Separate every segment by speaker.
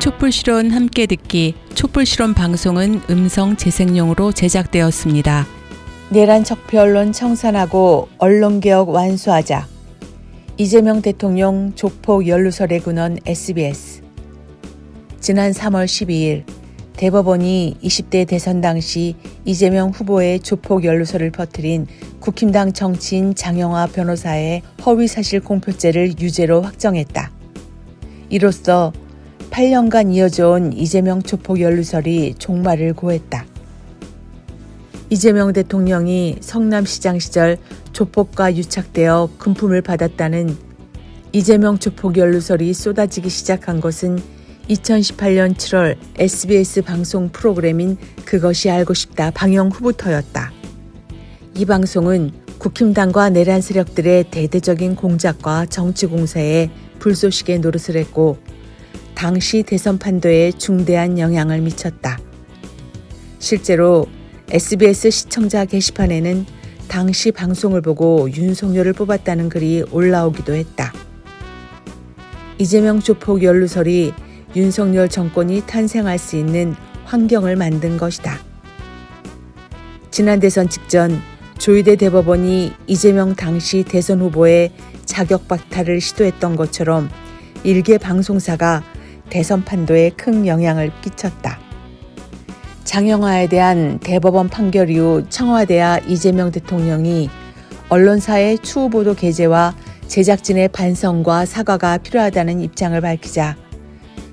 Speaker 1: 촛불실온 함께 듣기 촛불실온 방송은 음성 재생용으로 제작되었습니다.
Speaker 2: 내란 적폐 언론 청산하고 언론개혁 완수하자. 이재명 대통령 조폭 연루설의 근원 SBS. 지난 3월 12일 대법원이 20대 대선 당시 이재명 후보의 조폭 연루설을 퍼뜨린 국힘당 정치인 장영하 변호사의 허위사실 공표죄를 유죄로 확정했다. 이로써 8년간 이어져온 이재명 조폭 연루설이 종말을 고했다. 이재명 대통령이 성남시장 시절 조폭과 유착되어 금품을 받았다는 이재명 조폭 연루설이 쏟아지기 시작한 것은 2018년 7월 SBS 방송 프로그램인 그것이 알고 싶다 방영 후부터였다. 이 방송은 국힘당과 내란 세력들의 대대적인 공작과 정치 공세에 불쏘시개 노릇을 했고 당시 대선 판도에 중대한 영향을 미쳤다. 실제로 SBS 시청자 게시판에는 당시 방송을 보고 윤석열을 뽑았다는 글이 올라오기도 했다. 이재명 조폭 연루설이 윤석열 정권이 탄생할 수 있는 환경을 만든 것이다. 지난 대선 직전 조희대 대법원이 이재명 당시 대선 후보의 자격 박탈을 시도했던 것처럼 일개 방송사가 대선 판도에 큰 영향을 끼쳤다. 장영하에 대한 대법원 판결 이후 청와대와 이재명 대통령이 언론사의 추후 보도 게재와 제작진의 반성과 사과가 필요하다는 입장을 밝히자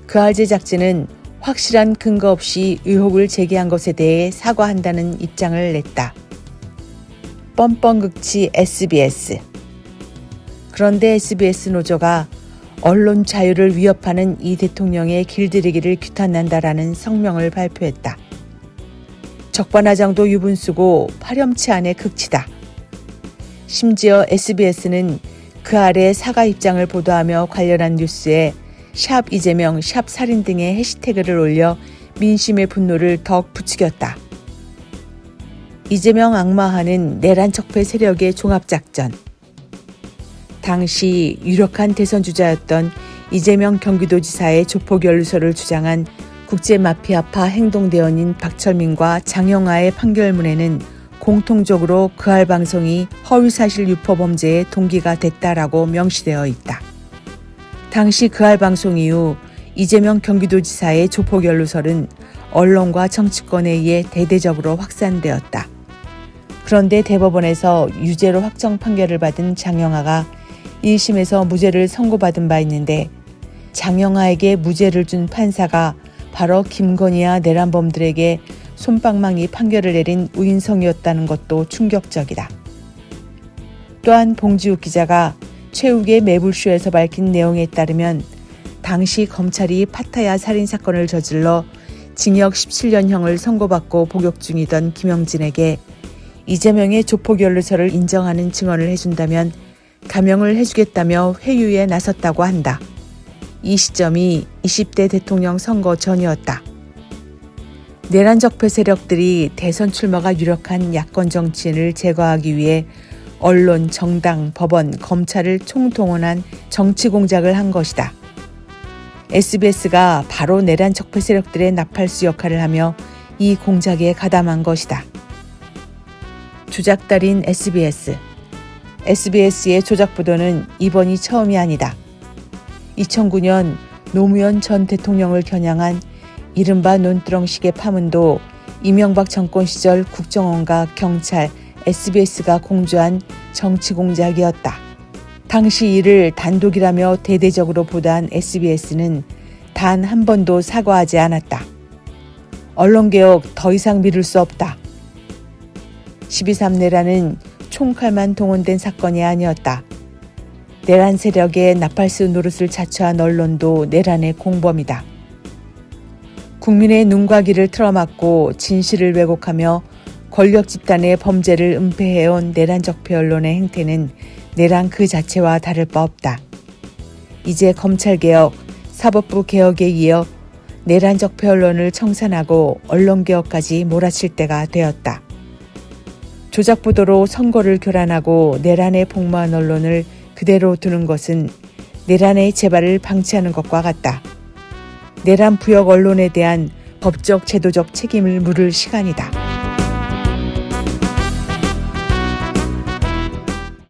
Speaker 2: 그할 제작진은 확실한 근거 없이 의혹을 제기한 것에 대해 사과한다는 입장을 냈다. 뻔뻔극치 SBS. 그런데 SBS 노조가 언론 자유를 위협하는 이 대통령의 길들이기를 규탄한다라는 성명을 발표했다. 적반하장도 유분수고 파렴치 않의 극치다. 심지어 SBS는 그 아래 사과 입장을 보도하며 관련한 뉴스에 샵 이재명, 샵 살인 등의 해시태그를 올려 민심의 분노를 더욱 부추겼다. 이재명 악마화는 내란 적폐 세력의 종합작전. 당시 유력한 대선 주자였던 이재명 경기도지사의 조폭 연루설을 주장한 국제마피아파 행동대원인 박철민과 장영하의 판결문에는 공통적으로 그할 방송이 허위사실 유포 범죄의 동기가 됐다라고 명시되어 있다. 당시 그할 방송 이후 이재명 경기도지사의 조폭 연루설은 언론과 정치권에 의해 대대적으로 확산되었다. 그런데 대법원에서 유죄로 확정 판결을 받은 장영하가 1심에서 무죄를 선고받은 바 있는데 장영하에게 무죄를 준 판사가 바로 김건희와 내란범들에게 솜방망이 판결을 내린 우인성이었다는 것도 충격적이다. 또한 봉지욱 기자가 최욱의 매불쇼에서 밝힌 내용에 따르면 당시 검찰이 파타야 살인사건을 저질러 징역 17년형을 선고받고 복역 중이던 김영진에게 이재명의 조폭 연루설을 인정하는 증언을 해준다면 감형을 해주겠다며 회유에 나섰다고 한다. 이 시점이 20대 대통령 선거 전이었다. 내란 적폐 세력들이 대선 출마가 유력한 야권 정치인을 제거하기 위해 언론, 정당, 법원, 검찰을 총동원한 정치 공작을 한 것이다. SBS가 바로 내란 적폐 세력들의 나팔수 역할을 하며 이 공작에 가담한 것이다. 조작달인 SBS. SBS의 조작 보도는 이번이 처음이 아니다. 2009년 노무현 전 대통령을 겨냥한 이른바 논두렁식의 파문도 이명박 정권 시절 국정원과 경찰, SBS가 공조한 정치 공작이었다. 당시 이를 단독이라며 대대적으로 보도한 SBS는 단 한 번도 사과하지 않았다. 언론개혁 더 이상 미룰 수 없다. 12.3 내란은 총칼만 동원된 사건이 아니었다. 내란 세력의 나팔수 노릇을 자처한 언론도 내란의 공범이다. 국민의 눈과 귀를 틀어막고 진실을 왜곡하며 권력 집단의 범죄를 은폐해온 내란 적폐 언론의 행태는 내란 그 자체와 다를 바 없다. 이제 검찰개혁, 사법부 개혁에 이어 내란 적폐 언론을 청산하고 언론개혁까지 몰아칠 때가 되었다. 조작보도로 선거를 교란하고 내란에 복무한 언론을 그대로 두는 것은 내란의 재발을 방치하는 것과 같다. 내란 부역 언론에 대한 법적 제도적 책임을 물을 시간이다.